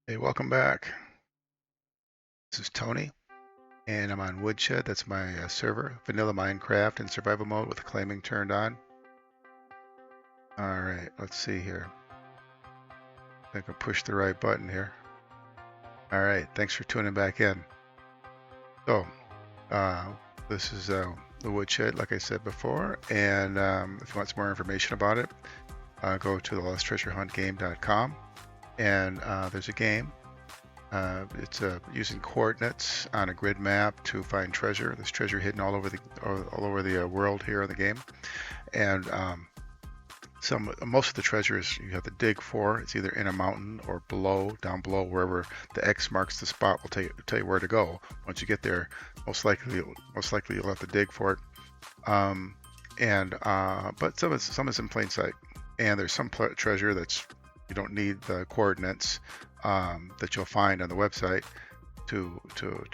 Hey, welcome back. This is Tony, and I'm on Woodshed. That's my server, vanilla Minecraft in survival mode with claiming turned on. All right, let's see here. I can push the right button here. All right, thanks for tuning back in. So, uh, this is the Woodshed, like I said before, and if you want some more information about it, go to the losttreasurehuntgame.com, and there's a game. It's using coordinates on a grid map to find treasure. There's treasure hidden all over the world here in the game, and most of the treasures you have to dig for. It's either in a mountain or down below, wherever the X marks the spot will tell you where to go. Once you get there, most likely you'll have to dig for it. But some is in plain sight, and there's some treasure that's you don't need the coordinates that you'll find on the website to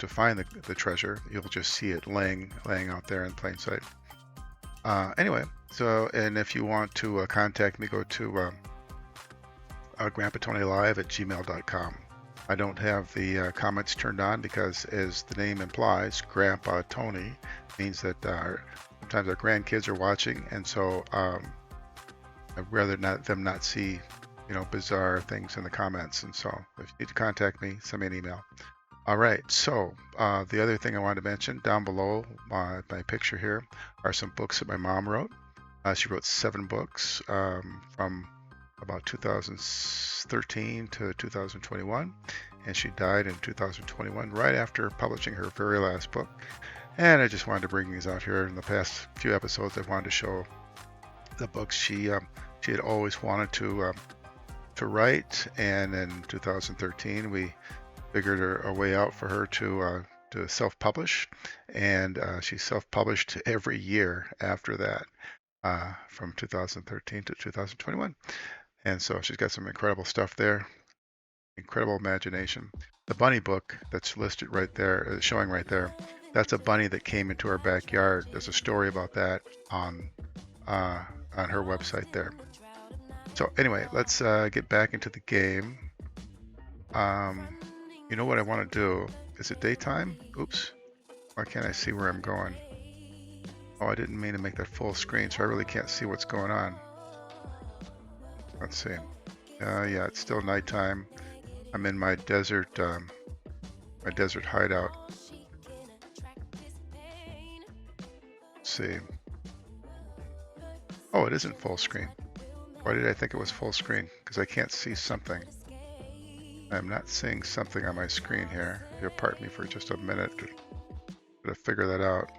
find the treasure. You'll just see it laying out there in plain sight. Anyway, so and if you want to contact me, go to GranpaTonylive at gmail.com. I don't have the comments turned on because, as the name implies, Grandpa Tony means that sometimes our grandkids are watching, and so I'd rather them not see bizarre things in the comments. And so if you need to contact me, send me an email. All right, so the other thing I wanted to mention, down below my picture here are some books that my mom wrote. She wrote 7 books from about 2013 to 2021, and she died in 2021 right after publishing her very last book. And I just wanted to bring these out here. In the past few episodes, I wanted to show the books she had always wanted to write, and in 2013 we figured a way out for her to self-publish, and she self-published every year after that, from 2013 to 2021. And so she's got some incredible stuff there, incredible imagination. The bunny book that's listed right there, showing right there, that's a bunny that came into our backyard. There's a story about that on her website there. So anyway, let's get back into the game. You know what I want to do? Is it daytime? Oops. Why can't I see where I'm going? Oh, I didn't mean to make that full screen, so I really can't see what's going on. Let's see. Yeah, it's still nighttime. I'm in my desert hideout. Let's see. Oh, it isn't full screen. Why did I think it was full screen? Because I can't see something. I'm not seeing something on my screen here. You'll pardon me for just a minute to figure that out.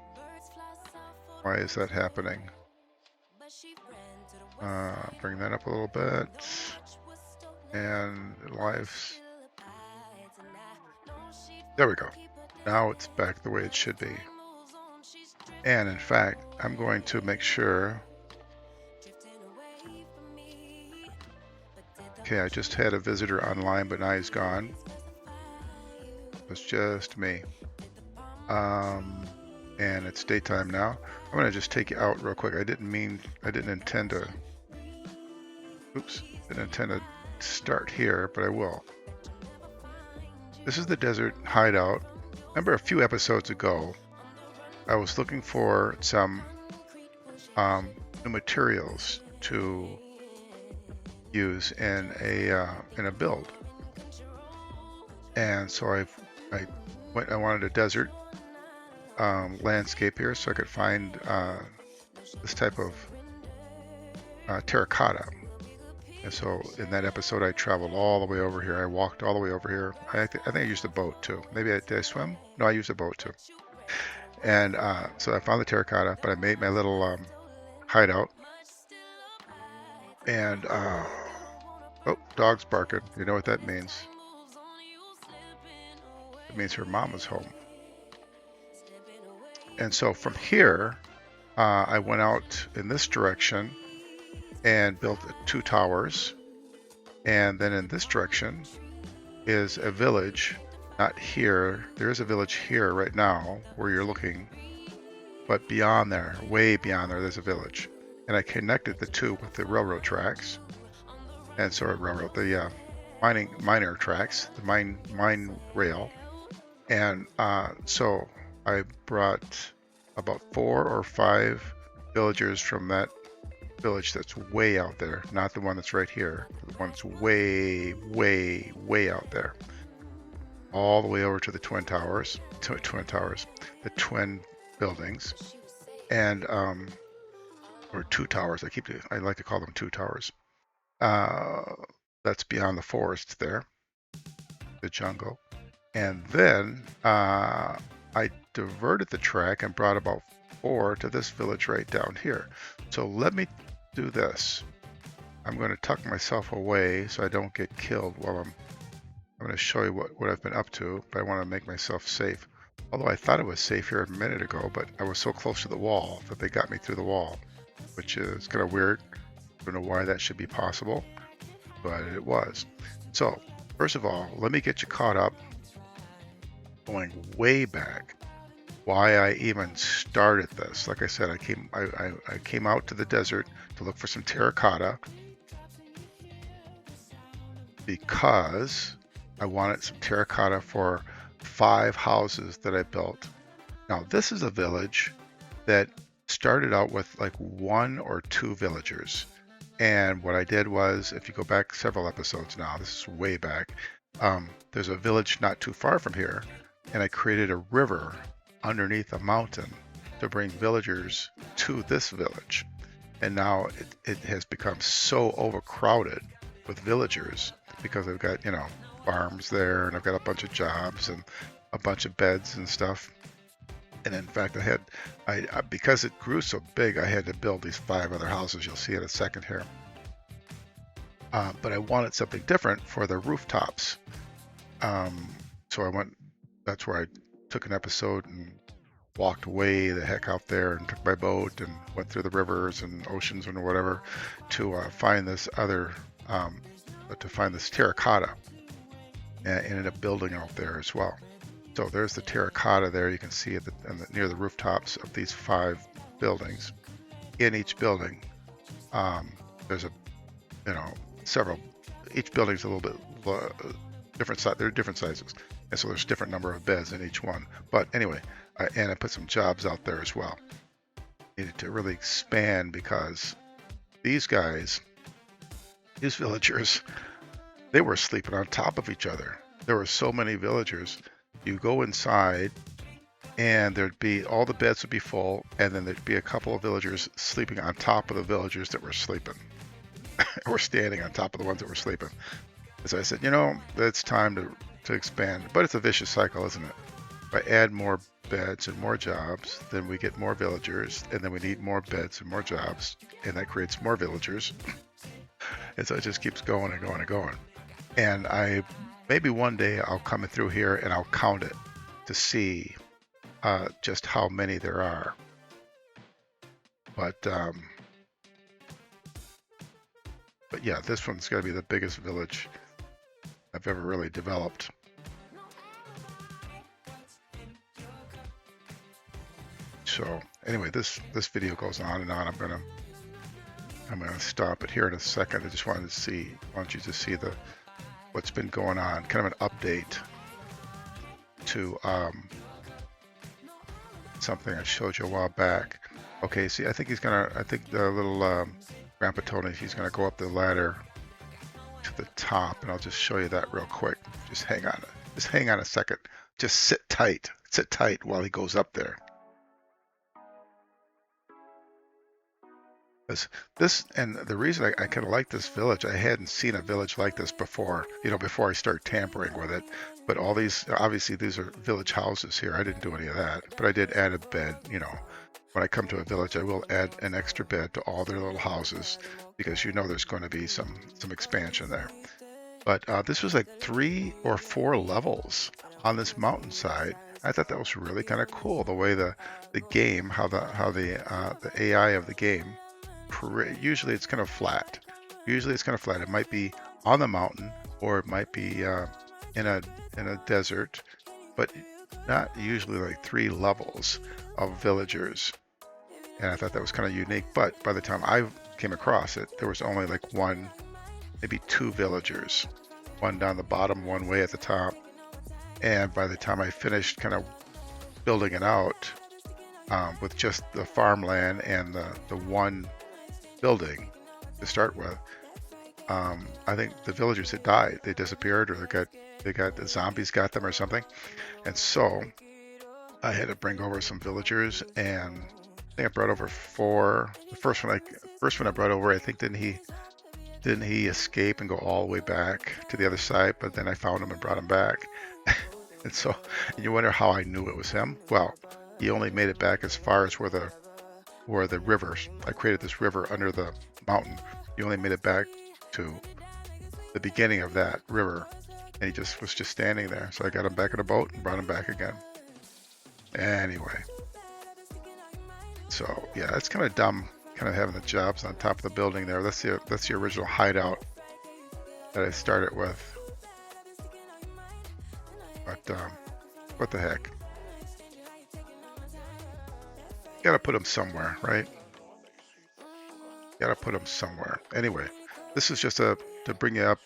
Why is that happening? Bring that up a little bit. And live. There we go. Now it's back the way it should be. And in fact, I'm going to make sure. Okay, I just had a visitor online, but now he's gone. It's just me. And it's daytime now. I'm gonna just take you out real quick. I didn't intend to start here, but I will. This is the desert hideout. Remember a few episodes ago, I was looking for some new materials to use in a build, and so I wanted a desert landscape here, so I could find this type of terracotta. And so in that episode, I traveled all the way over here. I walked all the way over here. I think I used a boat too. Maybe did I swim? No, I used a boat too. And so I found the terracotta, but I made my little hideout. And oh, dog's barking. You know what that means? It means her mom is home. And so from here, I went out in this direction and built 2 towers. And then in this direction is a village. Not here. There is a village here right now where you're looking. But beyond there, way beyond there, there's a village. And I connected the 2 with the railroad tracks. And so the miner tracks, the mine rail, and so I brought about 4 or 5 villagers from that village that's way out there, not the one that's right here, the one that's way, way, way out there, all the way over to the twin towers, the twin buildings, and or 2 towers. I like to call them 2 towers. That's beyond the forest there, the jungle. And then I diverted the track and brought about 4 to this village right down here. So let me do this. I'm going to tuck myself away so I don't get killed while I'm going to show you what I've been up to, but I want to make myself safe. Although I thought it was safe here a minute ago, but I was so close to the wall that they got me through the wall, which is kind of weird. I don't know why that should be possible, but it was. So first of all, let me get you caught up, going way back, why I even started this. Like I said, I came out to the desert to look for some terracotta because I wanted some terracotta for 5 houses that I built. Now this is a village that started out with like 1 or 2 villagers. And what I did was, if you go back several episodes now, this is way back, there's a village not too far from here, and I created a river underneath a mountain to bring villagers to this village. And now it has become so overcrowded with villagers because I've got, farms there, and I've got a bunch of jobs and a bunch of beds and stuff. And in fact, I because it grew so big, I had to build these 5 other houses. You'll see in a second here. But I wanted something different for the rooftops. So that's where I took an episode and walked way the heck out there and took my boat and went through the rivers and oceans and whatever to find this terracotta. And I ended up building out there as well. So there's the terracotta there. You can see it near the rooftops of these 5 buildings. In each building, there's several. Each building's a little bit different size. They're different sizes, and so there's a different number of beds in each one. But anyway, and I put some jobs out there as well. Needed to really expand because these villagers, they were sleeping on top of each other. There were so many villagers. You go inside and all the beds would be full, and then there'd be a couple of villagers sleeping on top of the villagers that were sleeping. Or standing on top of the ones that were sleeping. So I said, it's time to expand. But it's a vicious cycle, isn't it? If I add more beds and more jobs, then we get more villagers, and then we need more beds and more jobs, and that creates more villagers. And so it just keeps going and going and going. And maybe one day I'll come through here and I'll count it to see just how many there are. But yeah, this one's got to be the biggest village I've ever really developed. So anyway, this video goes on and on. I'm gonna stop it here in a second. I just want you to see what's been going on, kind of an update to something I showed you a while back. Okay, see, I think the little GranpaTony, he's gonna go up the ladder to the top, and I'll just show you that real quick. Just hang on a second. Just sit tight while he goes up there. And the reason I kind of like this village, I hadn't seen a village like this before, before I start tampering with it. But all obviously these are village houses here. I didn't do any of that, but I did add a bed. When I come to a village, I will add an extra bed to all their little houses because there's going to be some expansion there. But this was like 3 or 4 levels on this mountainside. I thought that was really kind of cool, the way the game, how the AI of the game. Usually it's kind of flat. It might be on the mountain, or it might be in a desert, but not usually like 3 levels of villagers. And I thought that was kind of unique. But by the time I came across it, there was only like 1, maybe 2 villagers. one down the bottom, one way at the top. And by the time I finished kind of building it out with just the farmland and the one building to start with, I think the villagers had died. They disappeared, or the zombies got them or something. And so I had to bring over some villagers, and I think I brought over 4. The first one I brought over, I think didn't he escape and go all the way back to the other side? But then I found him and brought him back. And so you wonder how I knew it was him. Well, he only made it back as far as where the rivers. I created this river under the mountain. He only made it back to the beginning of that river, and he was just standing there. So I got him back in a boat and brought him back again. Anyway, so yeah, it's kind of dumb, kind of having the jobs on top of the building there. That's the original hideout that I started with. But what the heck? Gotta put them somewhere, right? Gotta put them somewhere. Anyway, this is just to bring you up,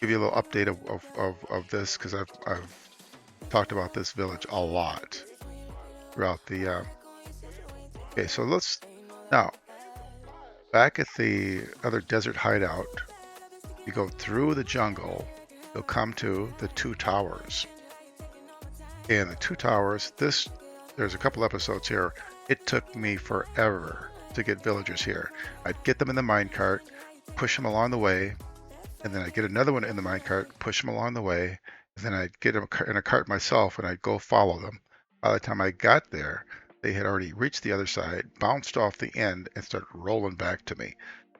give you a little update of this, because I've talked about this village a lot throughout the. Okay, so let's now back at the other desert hideout. You go through the jungle, you'll come to the 2 towers. And the 2 towers, there's a couple episodes here. It took me forever to get villagers here. I'd get them in the minecart, push them along the way, and then I'd get another one in the minecart, push them along the way, and then I'd get them in a cart myself, and I'd go follow them. By the time I got there, they had already reached the other side, bounced off the end, and started rolling back to me.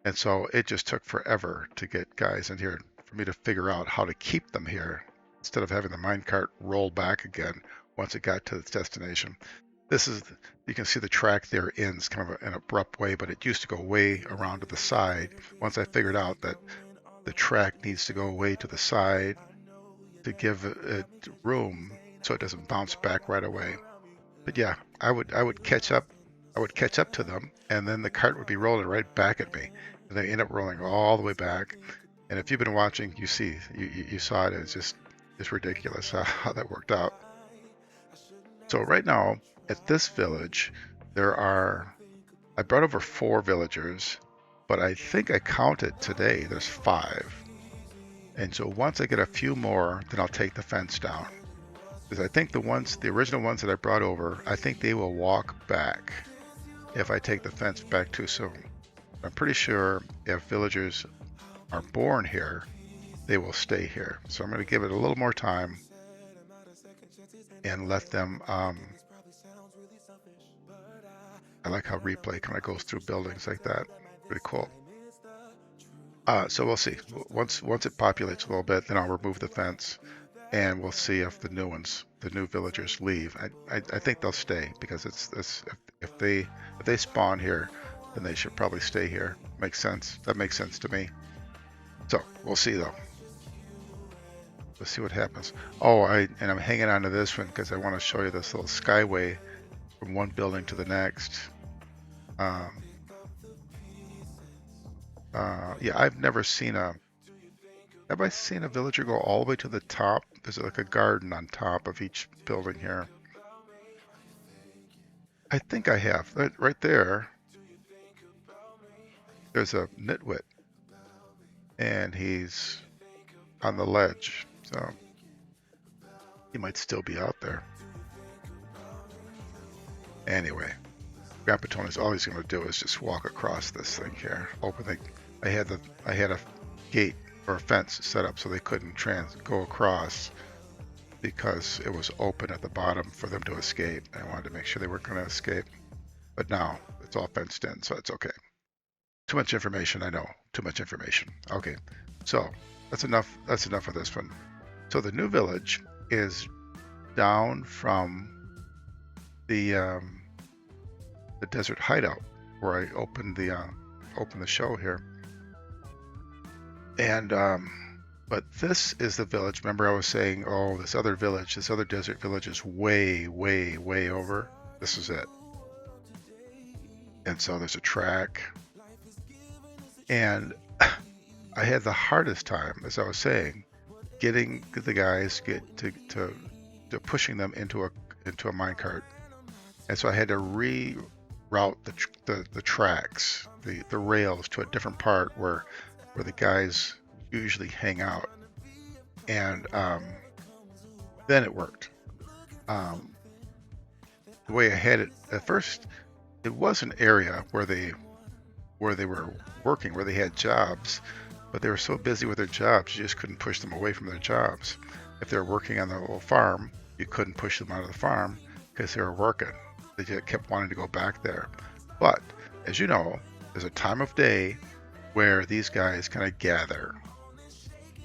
And so it just took forever to get guys in here for me to figure out how to keep them here, instead of having the minecart roll back again once it got to its destination. You can see the track there ends kind of an abrupt way, but it used to go way around to the side. Once I figured out that the track needs to go way to the side to give it room so it doesn't bounce back right away. But yeah, I would catch up to them, and then the cart would be rolling right back at me, and they end up rolling all the way back. And if you've been watching, you saw it. It's just ridiculous how that worked out. So right now at this village, I brought over 4 villagers, but I think I counted today, there's 5. And so once I get a few more, then I'll take the fence down. Because I think the original ones that I brought over, I think they will walk back if I take the fence back too soon. I'm pretty sure if villagers are born here, they will stay here. So I'm going to give it a little more time and let them. I like how replay kind of goes through buildings like that. Pretty cool. So we'll see. Once it populates a little bit, then I'll remove the fence, and we'll see if the new villagers leave. I think they'll stay, because if they spawn here, then they should probably stay here. Makes sense. That makes sense to me. So we'll see though. Let's see what happens. Oh, I'm hanging on to this one because I want to show you this little skyway from one building to the next. Yeah, I've never seen have I seen a villager go all the way to the top? There's like a garden on top of each building here. I think I have. Right there, there's a nitwit, and he's on the ledge, so he might still be out there. Anyway, GranpaTony's all he's going to do is just walk across this thing here. I had a gate or a fence set up so they couldn't go across, because it was open at the bottom for them to escape. I wanted to make sure they weren't going to escape. But now it's all fenced in, so it's okay. Too much information, I know. Too much information. Okay, so that's enough of this one. So the new village is down from the desert hideout where I opened the show here. And but this is the village. Remember I was saying, oh, this other desert village is way, way, way over. This is it. And so there's a track. And I had the hardest time, as I was saying, getting the guys to pushing them into a minecart. And so I had to reroute the tracks, the rails to a different part where the guys usually hang out. And then it worked. The way I had it at first, it was an area where they were working, where they had jobs, but they were so busy with their jobs, you just couldn't push them away from their jobs. If they were working on the little farm, you couldn't push them out of the farm because they were working. They just kept wanting to go back there. But as you know, there's a time of day where these guys kind of gather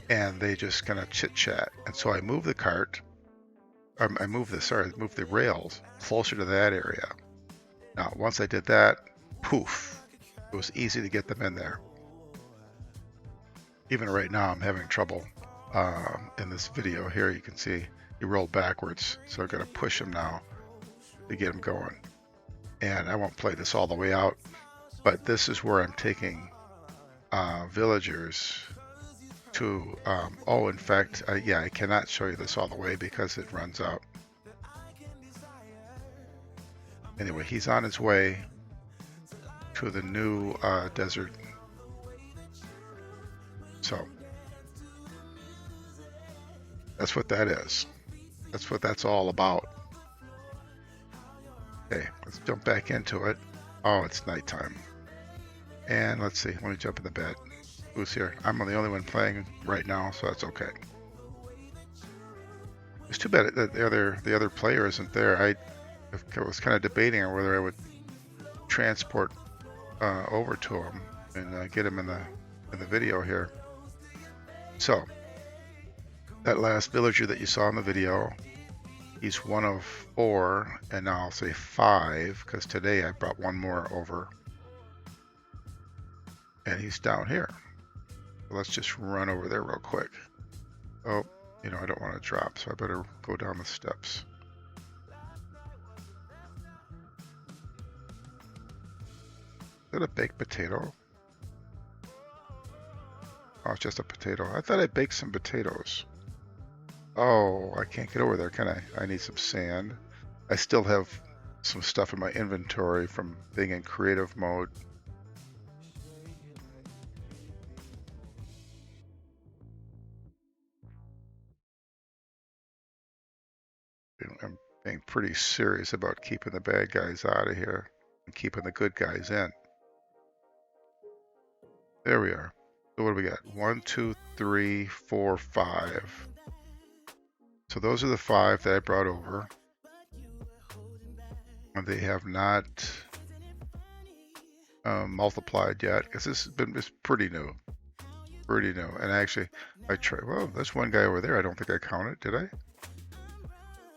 and they just kind of chit chat. And so I moved the cart, I moved the rails closer to that area. Now, once I did that, poof, it was easy to get them in there. Even right now, I'm having trouble in this video here. You can see he rolled backwards, so I've got to push him now to get him going. And I won't play this all the way out, but this is where I'm taking villagers to, in fact, yeah, I cannot show you this all the way because it runs out. Anyway, he's on his way to the new desert. So that's what that is. That's what that's all about. Okay, let's jump back into it. Oh, it's nighttime. And let's see, let me jump in the bed. Who's here? I'm the only one playing right now, so that's okay. It's too bad that the other player isn't there. I was kind of debating on whether I would transport over to him and get him in the video here. So that last villager that you saw in the video, he's one of 4, and now I'll say 5 because today I brought one more over, and he's down here. So let's just run over there real quick. Oh, I don't want to drop, so I better go down the steps. Is that a baked potato? Oh, it's just a potato. I thought I baked some potatoes. Oh, I can't get over there, can I? I need some sand. I still have some stuff in my inventory from being in creative mode. I'm being pretty serious about keeping the bad guys out of here and keeping the good guys in. There we are. So what do we got? 1, 2, 3, 4, 5. So those are the 5 that I brought over. And they have not multiplied yet because it's pretty new. Pretty new. And actually, I tried. Well, there's one guy over there. I don't think I counted. Did I?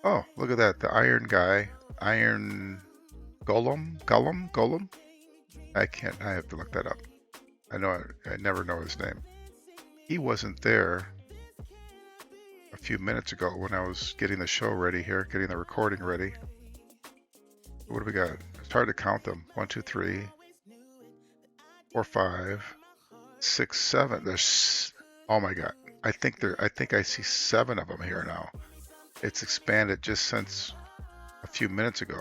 Oh, look at that. The iron guy. Iron Golem? I have to look that up. I never know his name. He wasn't there a few minutes ago when I was getting the show ready here, getting the recording ready. What do we got? It's hard to count them. 1, 2, 3, 4, 5, 6, 7. There's, oh my God. I think I see 7 of them here now. It's expanded just since a few minutes ago.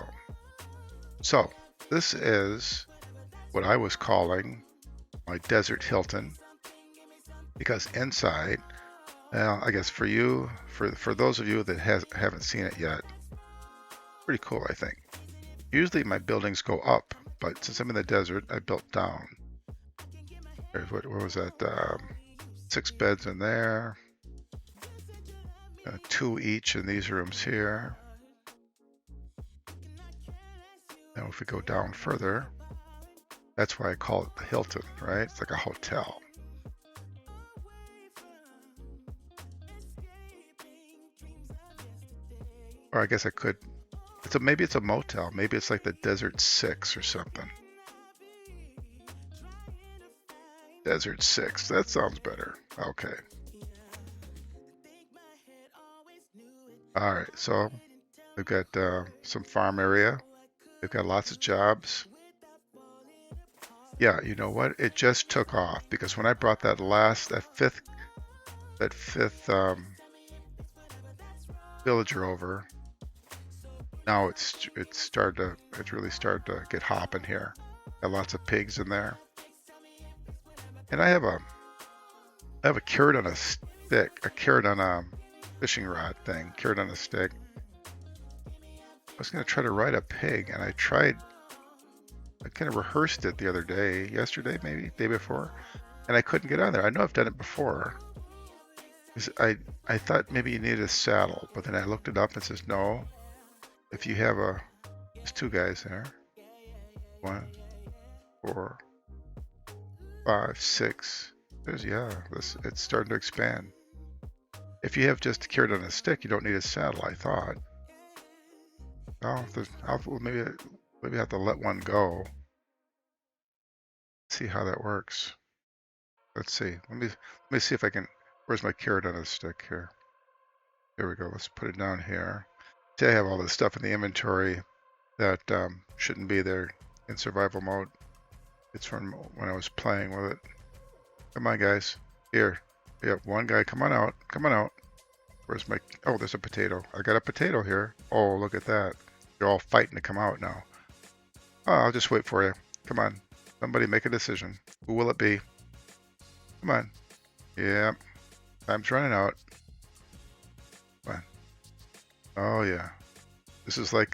So this is what I was calling my desert Hilton, because inside, I guess for you, for those of you that haven't seen it yet, pretty cool, I think. Usually my buildings go up, but since I'm in the desert, I built down. There's what was that? 6 beds in there, 2 each in these rooms here. Now if we go down further, that's why I call it the Hilton, right? It's like a hotel. Or I guess I could, maybe it's a motel. Maybe it's like the Desert 6 or something. Desert 6, that sounds better. Okay. All right, so we've got some farm area. They've got lots of jobs. Yeah, you know what? It just took off because when I brought that 5th that fifth villager over. Now it's really started to get hopping here. Got lots of pigs in there, and I have a carrot on a stick, a carrot on a fishing rod thing, carrot on a stick. I was gonna try to ride a pig, and I kind of rehearsed it the other day, yesterday maybe, day before, and I couldn't get on there. I know I've done it before. I thought maybe you needed a saddle, but then I looked it up and it says no. If you have there's two guys there. 1, 4, 5, 6. It's starting to expand. If you have just a carrot on a stick, you don't need a saddle, I thought. Maybe I have to let one go. See how that works. Let's see. Let me see if I can. Where's my carrot on a stick here? Here we go. Let's put it down here. See, I have all this stuff in the inventory that shouldn't be there in survival mode. It's from when I was playing with it. Come on, guys. Here. We have one guy. Come on out. Come on out. Where's my... Oh, there's a potato. I got a potato here. Oh, look at that. They're all fighting to come out now. Oh, I'll just wait for you. Come on. Somebody make a decision. Who will it be? Come on. Yeah. Time's running out. Come on. Oh, yeah. This is like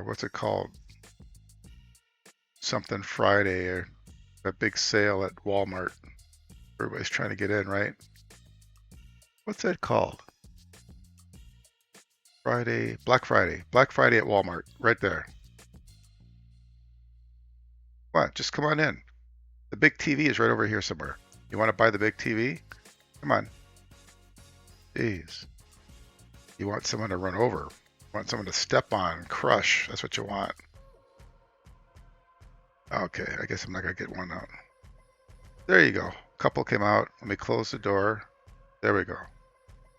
what's it called? Something Friday, or a big sale at Walmart. Everybody's trying to get in, right? What's that called? Black Friday at Walmart, right there. What? Just come on in. The big TV is right over here somewhere. You want to buy the big TV? Come on. Jeez. You want someone to run over. You want someone to step on, crush. That's what you want. Okay, I guess I'm not going to get one out. There you go. Couple came out. Let me close the door. There we go.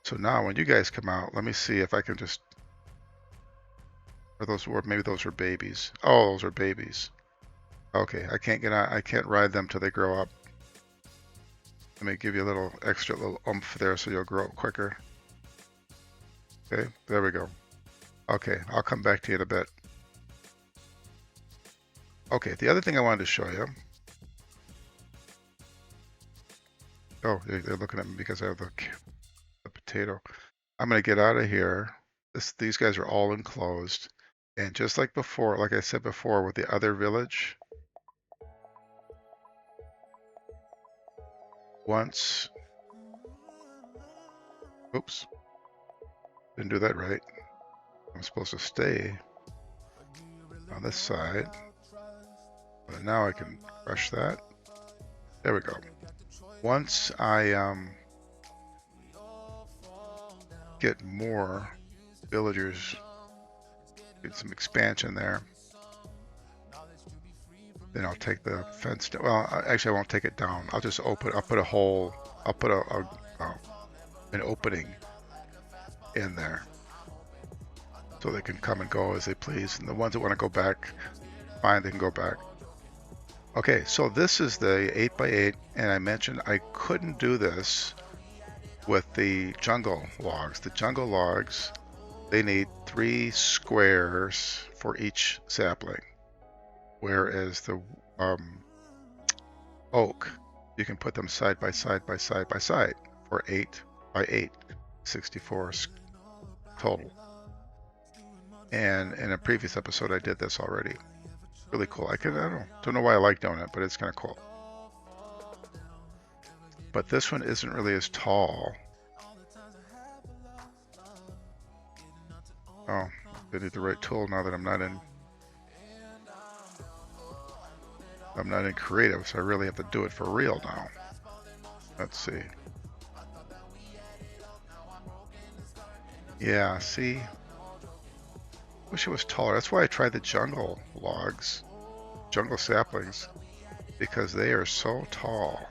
So now when you guys come out, let me see if I can just... maybe those were babies. Oh, those are babies. Okay, I can't get out. I can't ride them till they grow up. Let me give you a little extra little oomph there so you'll grow up quicker. Okay, there we go. Okay, I'll come back to you in a bit. Okay, the other thing I wanted to show you. Oh, they're looking at me because I have the potato. I'm going to get out of here. These guys are all enclosed. And just like before, like I said before with the other village, once... Oops. Didn't do that right. I'm supposed to stay on this side. But now I can crush that. There we go. Once I get more villagers, get some expansion there, then I'll take the fence down. Well, actually I won't take it down. I'll just I'll put a hole, I'll put an opening in there so they can come and go as they please. And the ones that want to go back, fine, they can go back. Okay, so this is the 8x8, and I mentioned I couldn't do this with the jungle logs. The jungle logs, they need 3 squares for each sapling, whereas the oak, you can put them side by side by side by side for 8x8, 64 total. And in a previous episode, I did this already. Really cool. I don't know why I like doing it, but it's kind of cool. But this one isn't really as tall. Oh, I need the right tool now that I'm not in creative, so I really have to do it for real now. Let's see. Yeah, see? Wish it was taller. That's why I tried the jungle logs, jungle saplings, because they are so tall.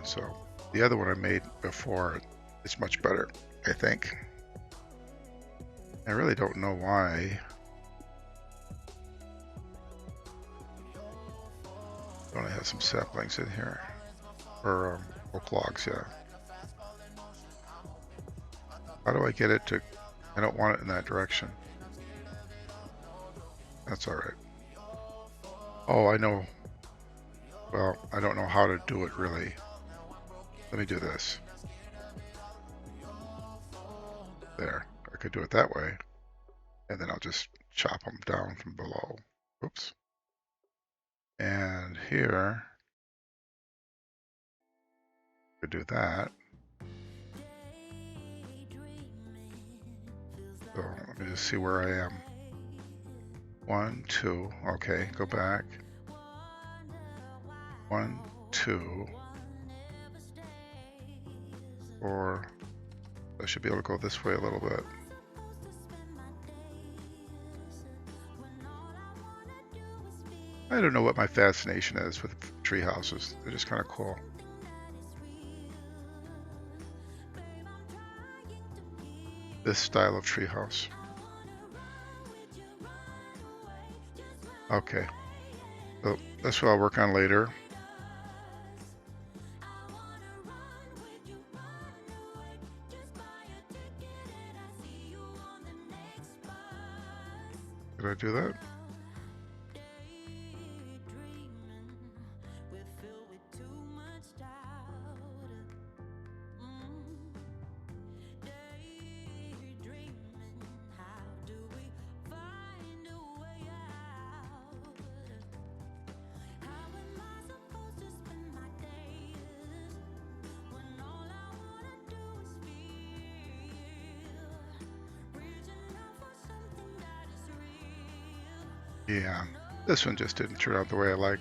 So the other one I made before is much better, I think. I really don't know why. I only have some saplings in here, or oak logs, yeah. How do I get it to, I don't want it in that direction. That's all right. Oh, I know. Well, I don't know how to do it really. Let me do this. There, I could do it that way. And then I'll just chop them down from below. Oops. And here, I could do that. So let me just see where I am. 1, 2, okay, go back. 1, 2, 4. I should be able to go this way a little bit. I don't know what my fascination is with tree houses. They're just kind of cool. This style of tree house. Okay, so that's what I'll work on later. Did I do that? Yeah, this one just didn't turn out the way I like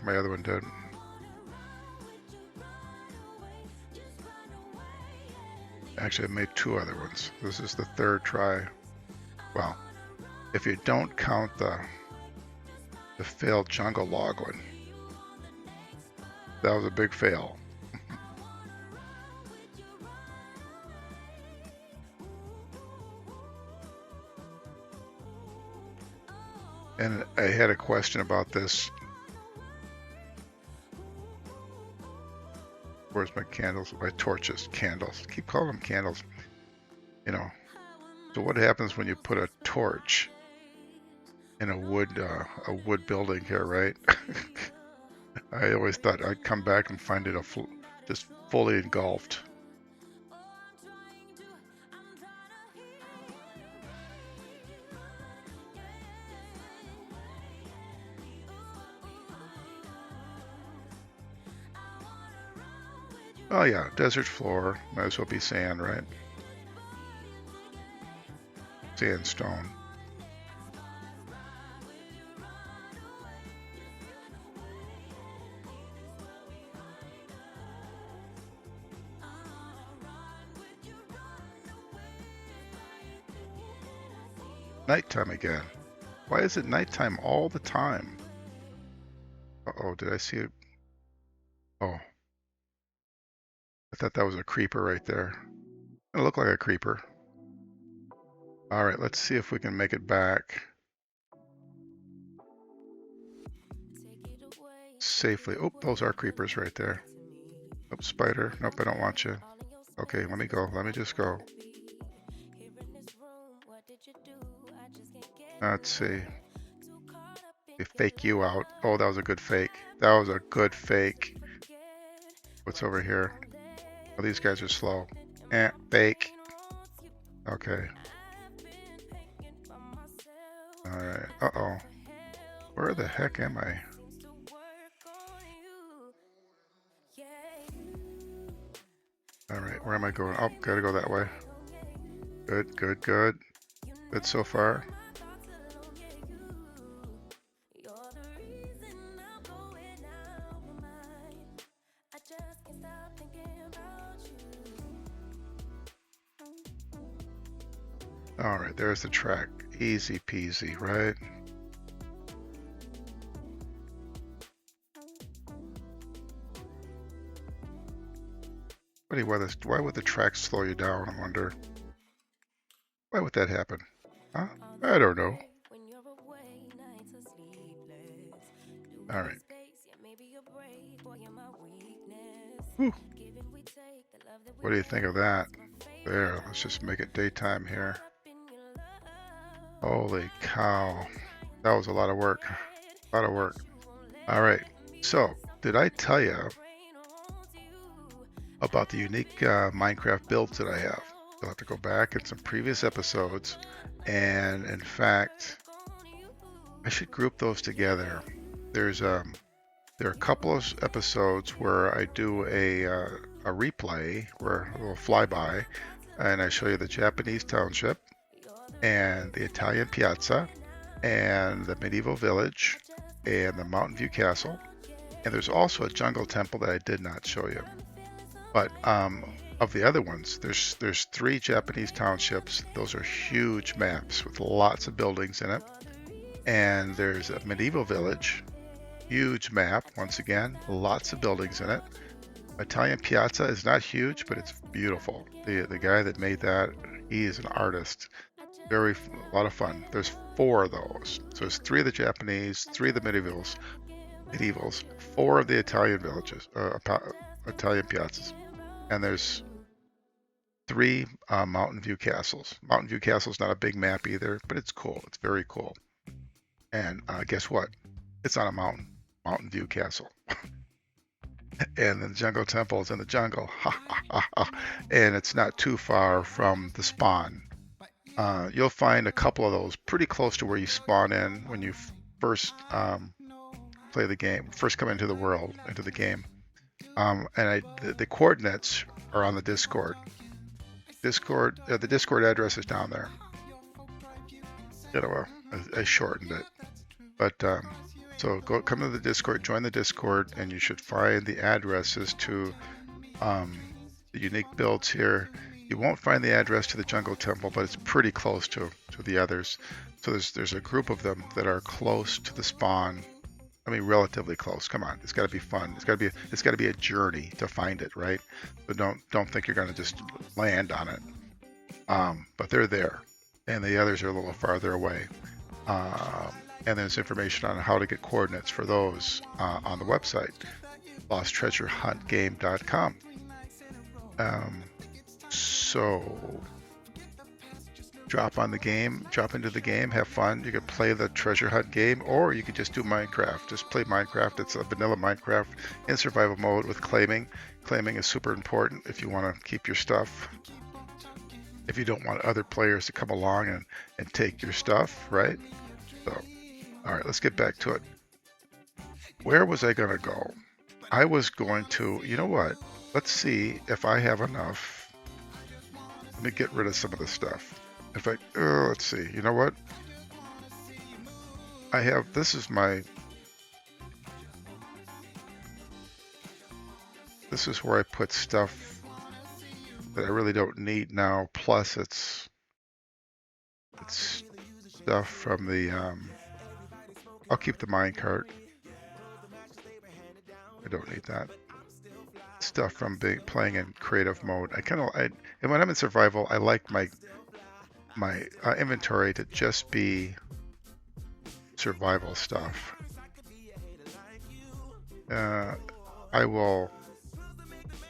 my other one did. Actually, I made 2 other ones. This is the 3rd try. Well, if you don't count the failed jungle log one, that was a big fail. And I had a question about this. Where's my candles? My torches, candles. Keep calling them candles. You know. So what happens when you put a torch in a wood building here, right? I always thought I'd come back and find it just fully engulfed. Oh yeah, desert floor, might as well be sand, right? Sandstone. Nighttime again. Why is it nighttime all the time? Uh-oh, did I see it? Oh. I thought that was a creeper right there. It looked like a creeper. All right, let's see if we can make it back safely. Oh, those are creepers right there. Oh, spider. Nope, I don't want you. Okay, let me go. Let me just go. Let's see. We fake you out. Oh, that was a good fake. That was a good fake. What's over here? Oh, these guys are slow. Fake. Okay. All right. Uh-oh. Where the heck am I? All right, where am I going? Oh, gotta go that way. Good, good, good. Good so far. All right, there's the track. Easy peasy, right? Funny, why would the track slow you down? I wonder. Why would that happen? Huh? I don't know. All right. Whew. What do you think of that? There, let's just make it daytime here. Holy cow. That was a lot of work. A lot of work. All right. So, did I tell you about the unique Minecraft builds that I have? You'll have to go back in some previous episodes. And in fact, I should group those together. There are a couple of episodes where I do a replay, where a little flyby, and I show you the Japanese township and the Italian piazza and the medieval village and the Mountain View Castle. And there's also a jungle temple that I did not show you. But of the other ones, there's 3 Japanese townships. Those are huge maps with lots of buildings in it. And there's a medieval village, huge map, once again, lots of buildings in it. Italian piazza is not huge, but it's beautiful. The guy that made that, he is an artist. A lot of fun. There's 4 of those. So there's 3 of the Japanese, 3 of the medievals, 4 of the Italian villages, Italian piazzas, and there's 3 Mountain View castles. Mountain View Castle is not a big map either, but it's cool. It's very cool. And guess what? It's on a mountain. Mountain View Castle. And the jungle temple is in the jungle. And it's not too far from the spawn. You'll find a couple of those pretty close to where you spawn in when you first play the game, first come into the game. And the coordinates are on the Discord. The Discord address is down there. I shortened it. But so come to the Discord, join the Discord, and you should find the addresses to the unique builds here. You won't find the address to the jungle temple, but it's pretty close to the others. So there's a group of them that are close to the spawn. I mean, relatively close. Come on, it's got to be fun. It's got to be a journey to find it, right? But don't think you're going to just land on it. But they're there, and the others are a little farther away. And there's information on how to get coordinates for those on the website, losttreasurehuntgame.com. So drop into the game, have fun. You could play the treasure hunt game, or you could just do Minecraft. Just play Minecraft. It's a vanilla Minecraft in survival mode with claiming. Claiming is super important if you want to keep your stuff. If you don't want other players to come along and take your stuff, right? So, all right, let's get back to it. Where was I going to go? I was going to, you know what? Let's see if I have enough. Let me get rid of some of the stuff. Let's see. You know what? This is where I put stuff that I really don't need now. Plus, it's stuff from the. I'll keep the minecart. I don't need that. Stuff from playing in creative mode. And when I'm in survival, I like my inventory to just be survival stuff. I will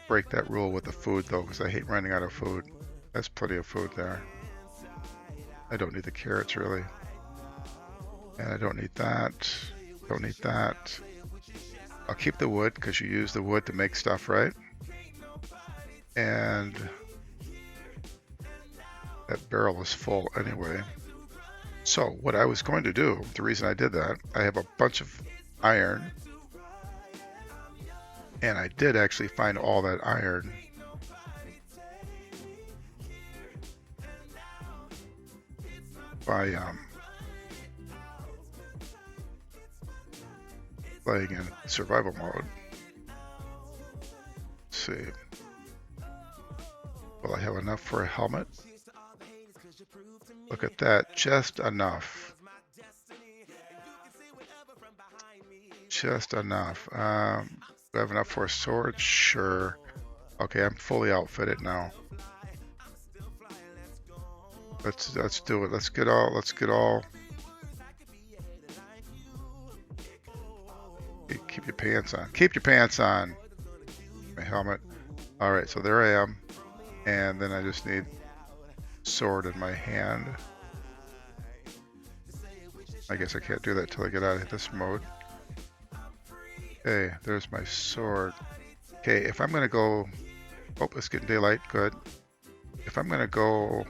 break that rule with the food though, because I hate running out of food. There's plenty of food there. I don't need the carrots really. And I don't need that. Don't need that. I'll keep the wood because you use the wood to make stuff, right? And that barrel is full anyway. So what I was going to do, the reason I did that, I have a bunch of iron. And I did actually find all that iron. By playing in survival mode. Let's see. Will I have enough for a helmet? Look at that, just enough. Just enough. Do I have enough for a sword? Sure. Okay, I'm fully outfitted now. Let's do it. Let's get all. Keep your pants on. Keep your pants on. My helmet. All right, so there I am, and then I just need sword in my hand. I guess I can't do that till I get out of this mode. Okay, there's my sword. Okay, if I'm gonna go, oh, it's getting daylight. Good. If I'm gonna go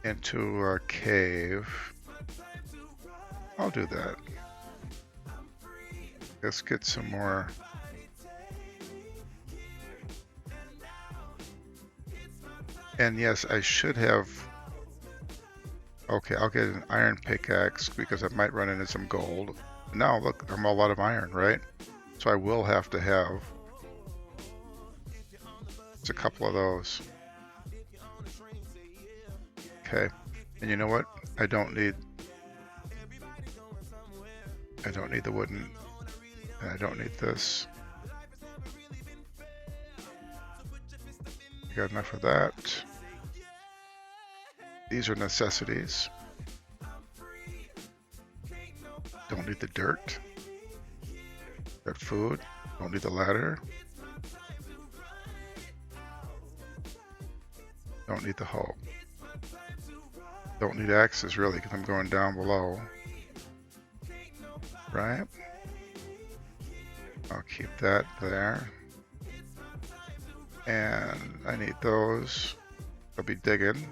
into a cave, I'll do that. Let's get some more. And yes, I should have. Okay, I'll get an iron pickaxe because I might run into some gold. Now look, I'm all out of iron, right? So I will have to have just a couple of those. Okay, and you know what? I don't need the wooden, and I don't need this. Got enough of that. These are necessities. Don't need the dirt. Got food. Don't need the ladder. Don't need the hoe. Don't need axes really because I'm going down below. Right? I'll keep that there. And I need those. I'll be digging.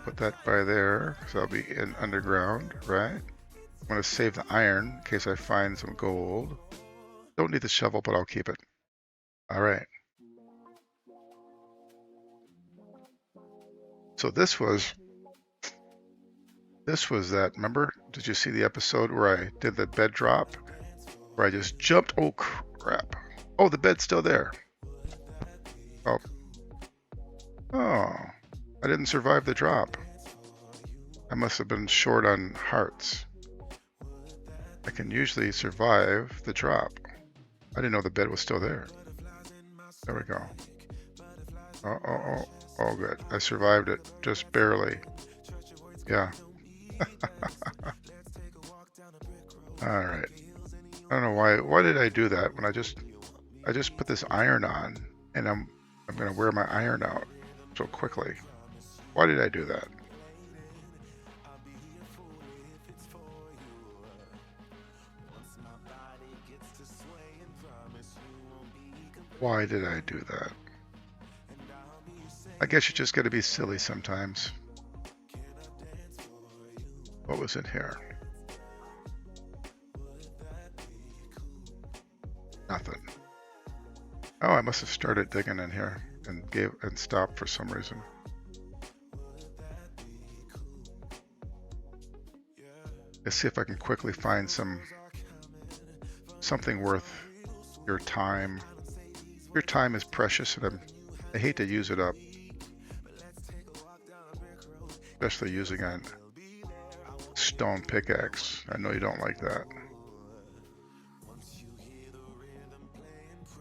Put that by there, so I'll be in underground, right? I'm going to save the iron in case I find some gold. Don't need the shovel, but I'll keep it. All right. So this was that, remember? Did you see the episode where I did the bed drop? Where I just jumped, oh crap. Oh, the bed's still there. Oh. Oh, I didn't survive the drop. I must have been short on hearts. I can usually survive the drop. I didn't know the bed was still there. There we go. Oh, good. I survived it, just barely. Yeah. All right. I don't know why did I do that when I just put this iron on and I'm going to wear my iron out so quickly. Why did I do that? Why did I do that? I guess you just got to be silly sometimes. What was in here? Nothing. Oh, I must have started digging in here and stopped for some reason. Let's see if I can quickly find something worth your time. Your time is precious, and I hate to use it up, especially using a stone pickaxe. I know you don't like that.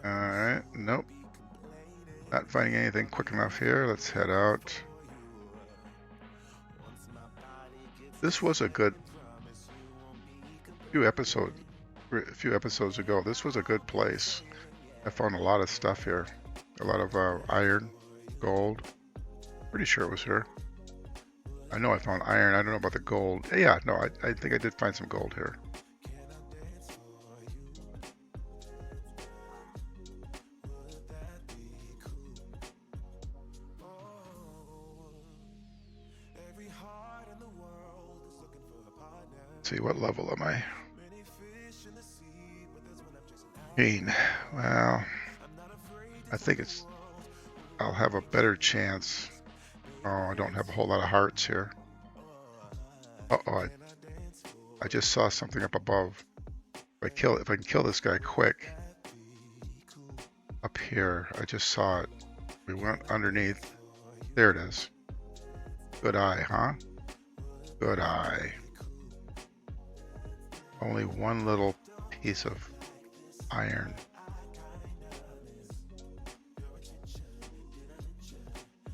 All right, nope. Not finding anything quick enough here. Let's head out. This was a good few episodes ago. This was a good place. I found a lot of stuff here. A lot of iron, gold. Pretty sure it was here. I know I found iron. I don't know about the gold. Yeah, no, I think I did find some gold here. Let's see, what level am I? 18. Well, I think I'll have a better chance. Oh, I don't have a whole lot of hearts here. Uh-oh, I just saw something up above. If I can kill this guy quick. Up here, I just saw it. We went underneath. There it is. Good eye, huh? Good eye. Only one little piece of iron.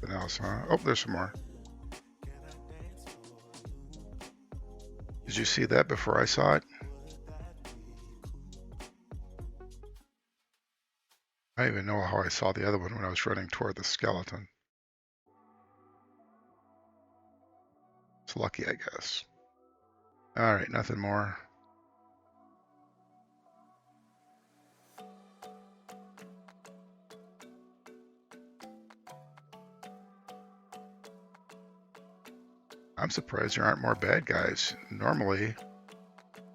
nothing else, huh? Oh, there's some more. Did you see that before I saw it? I don't even know how I saw the other one when I was running toward the skeleton. It's lucky, I guess. All right, nothing more. I'm surprised there aren't more bad guys. Normally,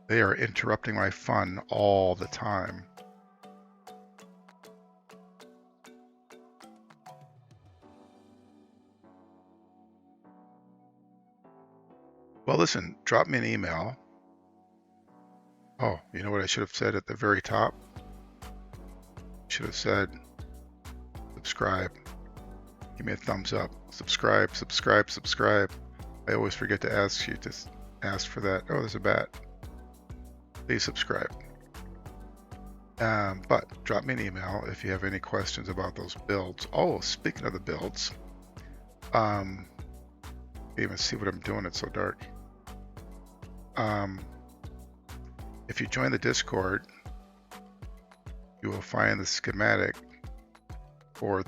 they are interrupting my fun all the time. Well, listen, drop me an email. Oh, you know what I should have said at the very top? Should have said, subscribe. Give me a thumbs up. Subscribe, subscribe, subscribe. I always forget to ask you to ask for that. Oh, there's a bat. Please subscribe. But drop me an email if you have any questions about those builds. Oh, speaking of the builds, you can't even see what I'm doing. It's so dark. If you join the Discord, you will find the schematic for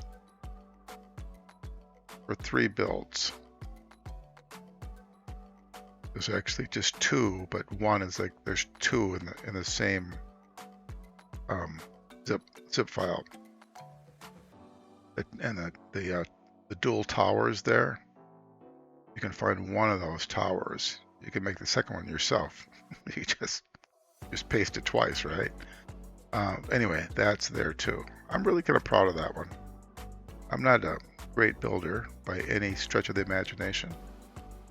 3 builds. There's actually just 2, but one is like there's 2 in the same zip file. And the dual towers there, you can find one of those towers. You can make the second one yourself. You just paste it twice, right? Anyway, that's there too. I'm really kind of proud of that one. I'm not a great builder by any stretch of the imagination,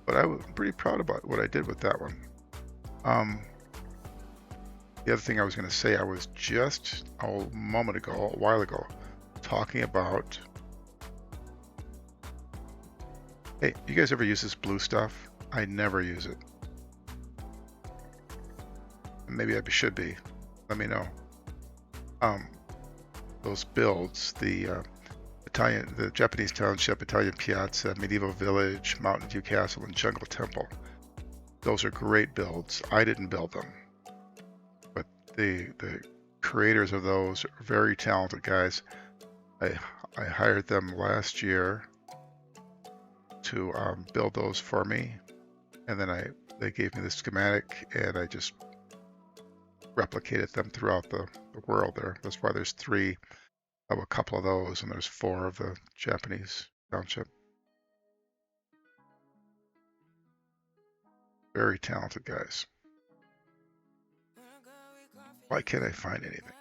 but I'm pretty proud about what I did with that one. The other thing I was going to say, I was just a while ago, talking about, hey, you guys ever use this blue stuff? I never use it. Maybe I should be. Let me know. Those builds, the Japanese Township, Italian Piazza, Medieval Village, Mountain View Castle, and Jungle Temple. Those are great builds. I didn't build them, but the creators of those are very talented guys. I hired them last year to build those for me, and then they gave me the schematic, and I just replicated them throughout the world there. That's why there's 3 of a couple of those, and there's 4 of the Japanese Township. Very talented guys. Why can't I find anything?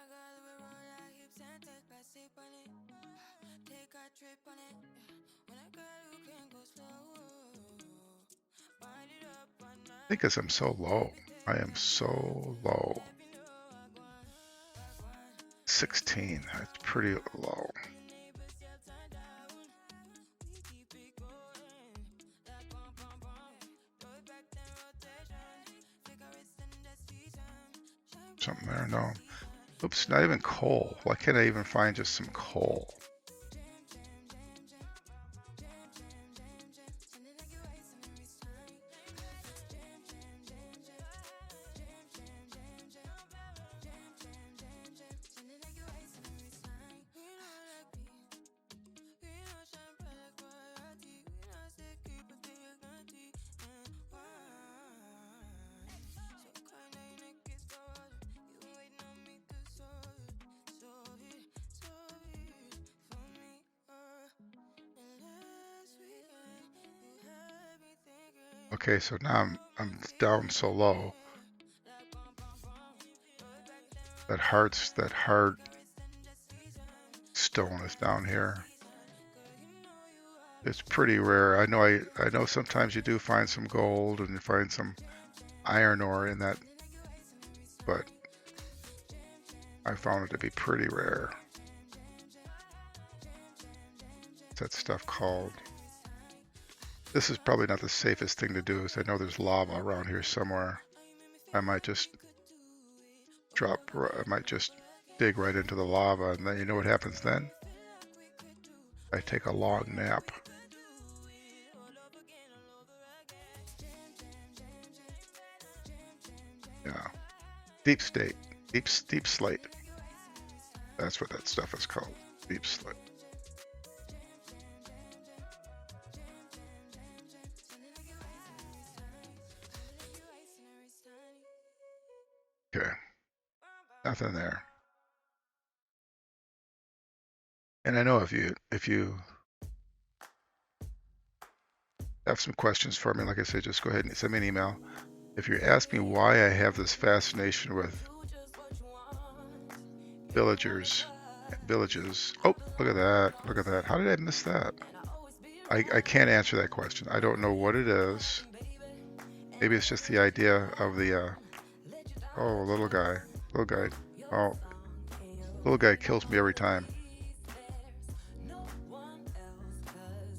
I think because I'm so low. I am so low. 16, that's pretty low. Something there, no. Oops, not even coal. Why can't I even find just some coal? Okay, so now I'm down so low. That hard stone is down here. It's pretty rare. I know sometimes you do find some gold and you find some iron ore in that, but I found it to be pretty rare. What's that stuff called? This is probably not the safest thing to do, because I know there's lava around here somewhere. I might just dig right into the lava, and then you know what happens then? I take a long nap. Deep state, deep slate. That's what that stuff is called, deep slate. Okay, nothing there. And I know if you have some questions for me, like I said, just go ahead and send me an email. If you ask me why I have this fascination with villages, oh, look at that, look at that. How did I miss that? I can't answer that question. I don't know what it is. Maybe it's just the idea of the, oh, little guy, oh, little guy kills me every time.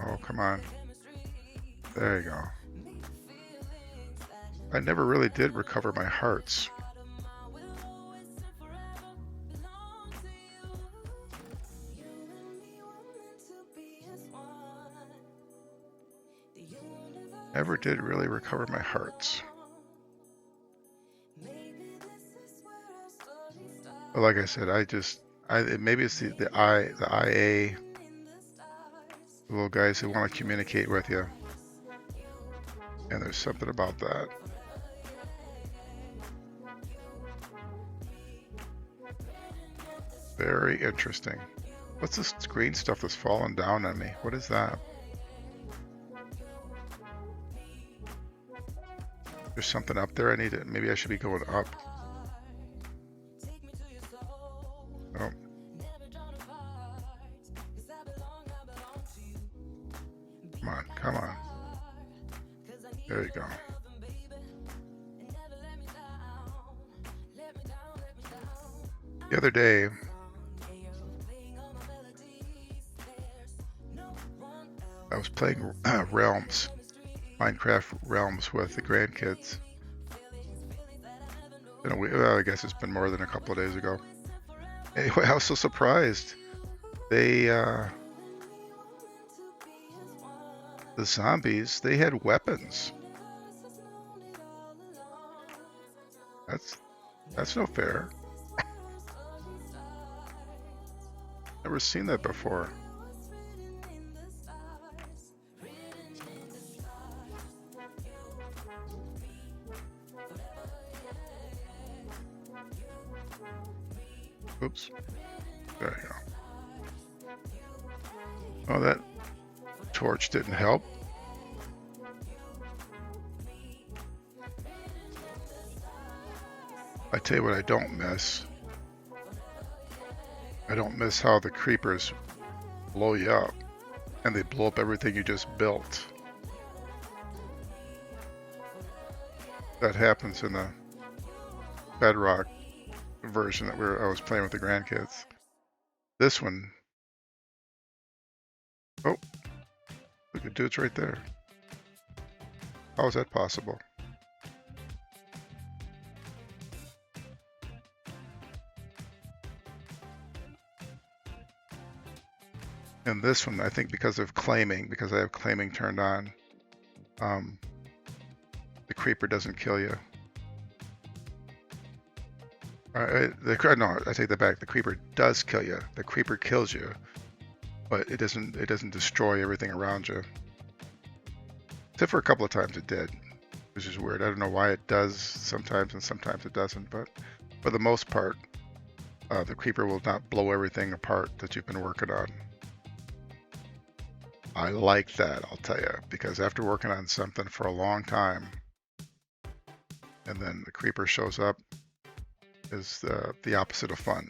Oh, come on. There you go. I never really did recover my hearts. Never did really recover my hearts. But like I said, maybe it's the IA, the little guys who want to communicate with you. And there's something about that. Very interesting. What's this green stuff that's falling down on me? What is that? There's something up there I need to, maybe I should be going up. Oh. Come on, come on. There you go. The other day, I was playing Realms, Minecraft Realms with the grandkids. Well, I guess it's been more than a couple of days ago. Anyway, I was so surprised. The zombies, they had weapons. That's no fair. Never seen that before. Oops. There you go. Oh, that torch didn't help. I tell you what I don't miss. I don't miss how the creepers blow you up and they blow up everything you just built. That happens in the Bedrock version that I was playing with the grandkids. This one, oh, look at dude's right there. How is that possible? And this one, I think because I have claiming turned on, the creeper doesn't kill you. No, I take that back. The creeper does kill you. The creeper kills you, but it doesn't destroy everything around you. Except for a couple of times it did, which is weird. I don't know why it does sometimes and sometimes it doesn't, but for the most part, the creeper will not blow everything apart that you've been working on. I like that, I'll tell you, because after working on something for a long time, and then the creeper shows up, is the opposite of fun.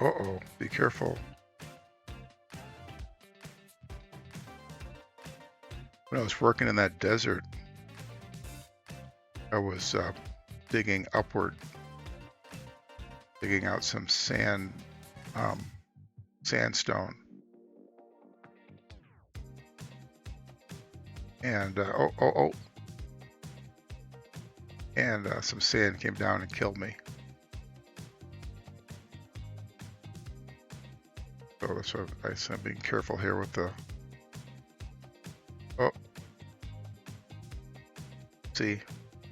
Uh-oh, be careful. When I was working in that desert, I was digging upward, digging out some sandstone. And, oh, and some sand came down and killed me. So that's what I'm being careful here with the. Oh, see,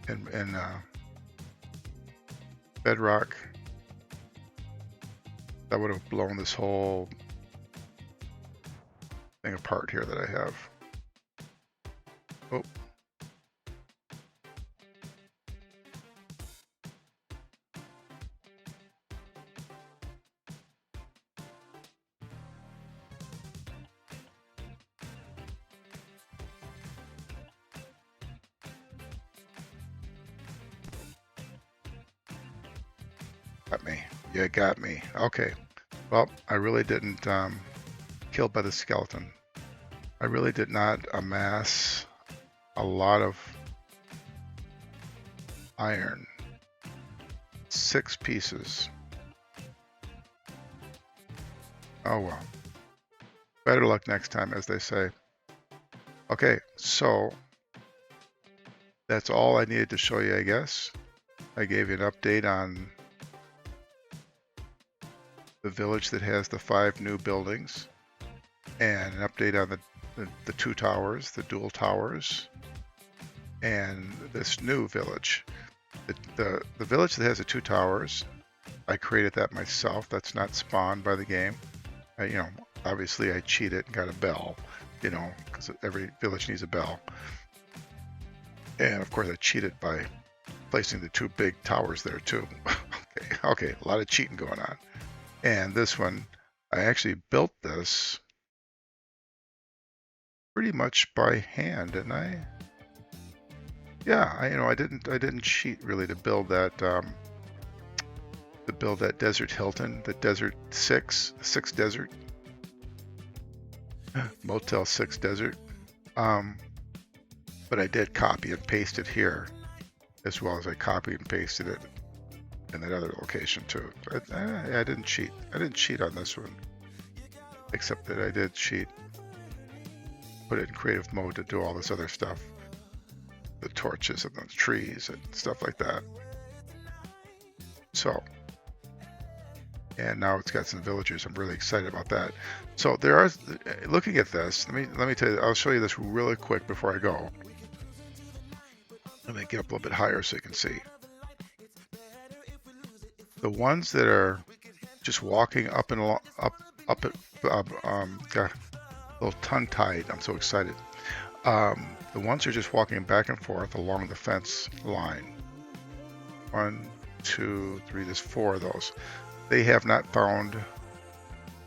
and bedrock, that would have blown this whole thing apart here that I have. Oh. Got me. You got me. Okay. Well, I really didn't killed by the skeleton. I really did not amass a lot of iron. 6 pieces. Oh well. Better luck next time, as they say. Okay, so that's all I needed to show you, I guess. I gave you an update on the village that has the 5 new buildings, and an update on the 2 towers, the dual towers, and this new village. The village that has the 2 towers, I created that myself. That's not spawned by the game. You know, obviously I cheated and got a bell, you know, because every village needs a bell. And of course I cheated by placing the 2 big towers there too. Okay, a lot of cheating going on. And this one, I actually built this pretty much by hand, didn't I? Yeah, I didn't cheat really to build that Desert Hilton, the Desert 6 Desert, Motel 6 Desert. But I did copy and paste it here, as well as I copied and pasted it in that other location too. I didn't cheat. I didn't cheat on this one, except that I did cheat. Put it in creative mode to do all this other stuff, the torches and the trees and stuff like that. So, and now it's got some villagers. I'm really excited about that. So there are, looking at this, let me tell you, I'll show you this really quick before I go. Let me get up a little bit higher so you can see. The ones that are just walking up and along, got a little tongue-tied. I'm so excited. The ones who are just walking back and forth along the fence line. 1, 2, 3. There's 4 of those. They have not found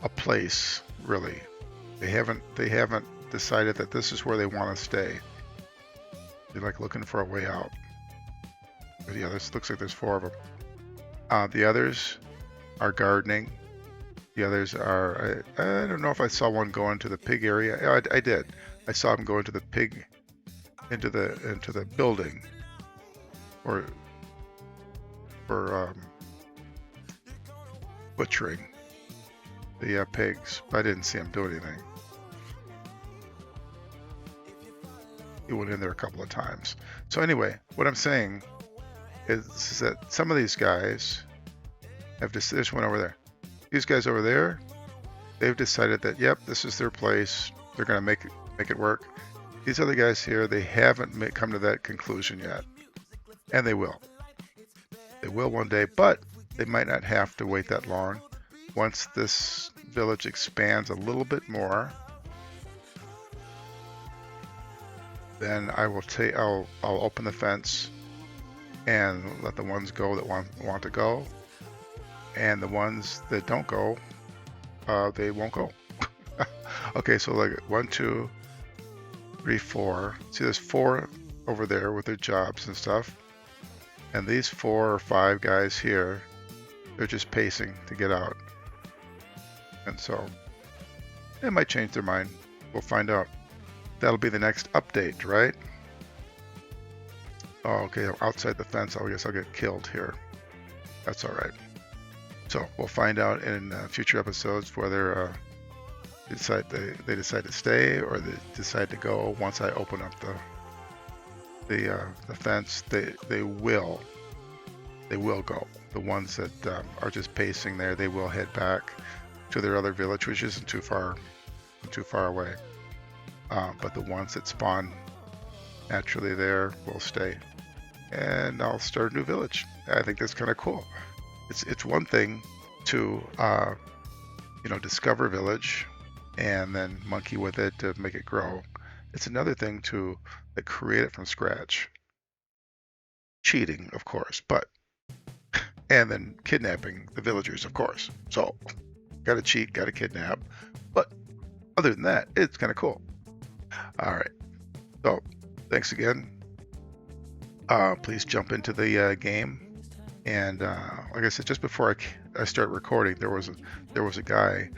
a place really. They haven't decided that this is where they want to stay. They're like looking for a way out. But yeah, this looks like there's 4 of them. The others are gardening. The others are, I don't know if I saw one go into the pig area. I did. I saw him go into the pig, into the building, for butchering the pigs. But I didn't see him do anything. He went in there a couple of times. So anyway, what I'm saying is that some of these guys have this one over there. These guys over there, they've decided that, yep, this is their place. They're going to make it work. These other guys here, they haven't come to that conclusion yet. And they will. They will one day, but they might not have to wait that long. Once this village expands a little bit more, then I will I'll open the fence and let the ones go that want to go, and the ones that don't go, they won't go. Okay, so like 1, 2, 3, 4. See, there's 4 over there with their jobs and stuff, and these 4 or 5 guys here, they're just pacing to get out, and so they might change their mind. We'll find out. That'll be the next update, right? Oh, okay, outside the fence, I guess I'll get killed here. That's all right. So we'll find out in future episodes whether they decide to stay or they decide to go once I open up the fence, they will go. The ones that are just pacing there, they will head back to their other village, which isn't too far away. But the ones that spawn naturally there will stay, and I'll start a new village. I think that's kind of cool. It's one thing to discover a village and then monkey with it to make it grow. It's another thing to create it from scratch. Cheating, of course, but and then kidnapping the villagers, of course. So, gotta cheat, gotta kidnap. But other than that, it's kind of cool. All right. So, thanks again. Please jump into the game. And like I said, just before I start recording, there was a guy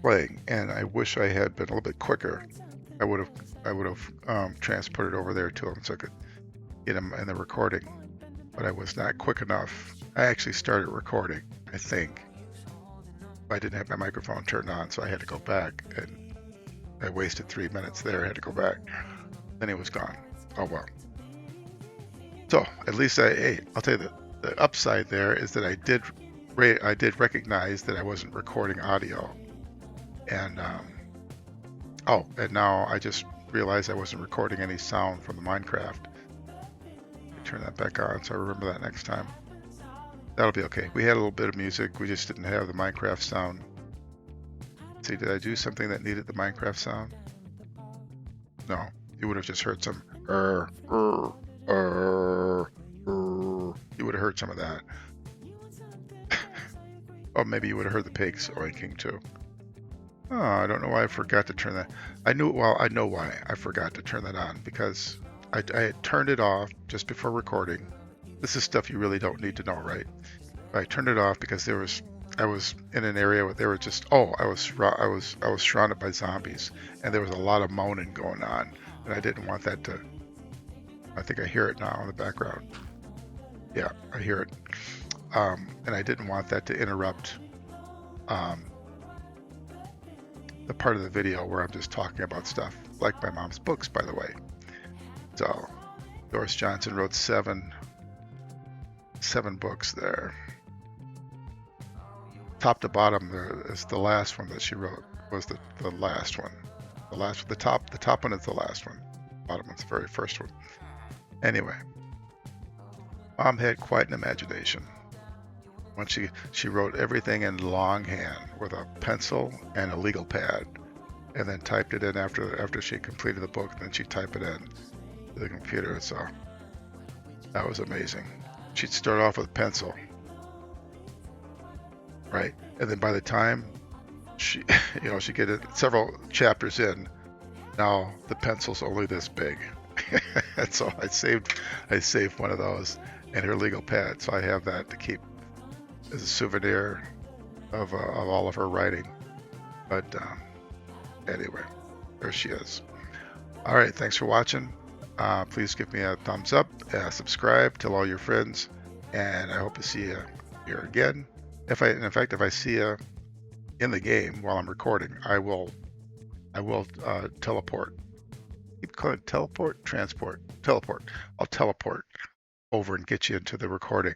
playing, and I wish I had been a little bit quicker. I would have transported over there to him so I could get him in the recording, but I was not quick enough. I actually started recording, I think. I didn't have my microphone turned on, so I had to go back, and I wasted 3 minutes there. I had to go back. Then he was gone. Oh well. So at least I'll tell you the upside there is that I did recognize that I wasn't recording audio, and and now I just realized I wasn't recording any sound from the Minecraft. Turn that back on so I remember that next time. That'll be okay. We had a little bit of music, we just didn't have the Minecraft sound. Let's see, did I do something that needed the Minecraft sound? No, you would have just heard some you would have heard some of that. Oh, maybe you would have heard the pigs oinking too. Oh, I don't know why I forgot to turn that. I know why I forgot to turn that on, because I had turned it off just before recording. This is stuff you really don't need to know, right? I turned it off because I was in an area where there were just I was surrounded by zombies, and there was a lot of moaning going on, and I didn't want that to. I think I hear it now in the background. Yeah, I hear it, and I didn't want that to interrupt the part of the video where I'm just talking about stuff, like my mom's books, by the way. So, Doris Johnson wrote seven books there. Top to bottom is the last one that she wrote was the last one. The top one is the last one. Bottom one's the very first one. Anyway, Mom had quite an imagination. When she wrote everything in longhand with a pencil and a legal pad, and then typed it in after she completed the book. Then she'd type it in to the computer. So that was amazing. She'd start off with pencil, right, and then by the time she get it several chapters in, now the pencil's only this big. And so I saved one of those and her legal pad, so I have that to keep as a souvenir of all of her writing. But anyway, there she is. All right, thanks for watching. Please give me a thumbs up, subscribe, tell all your friends, and I hope to see you here again. If I see you in the game while I'm recording, I will teleport. Keep calling it teleport, transport, teleport. I'll teleport over and get you into the recording,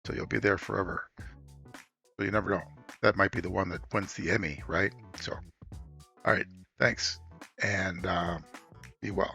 so you'll be there forever. So you never know. That might be the one that wins the Emmy, right? So, all right, thanks, and be well.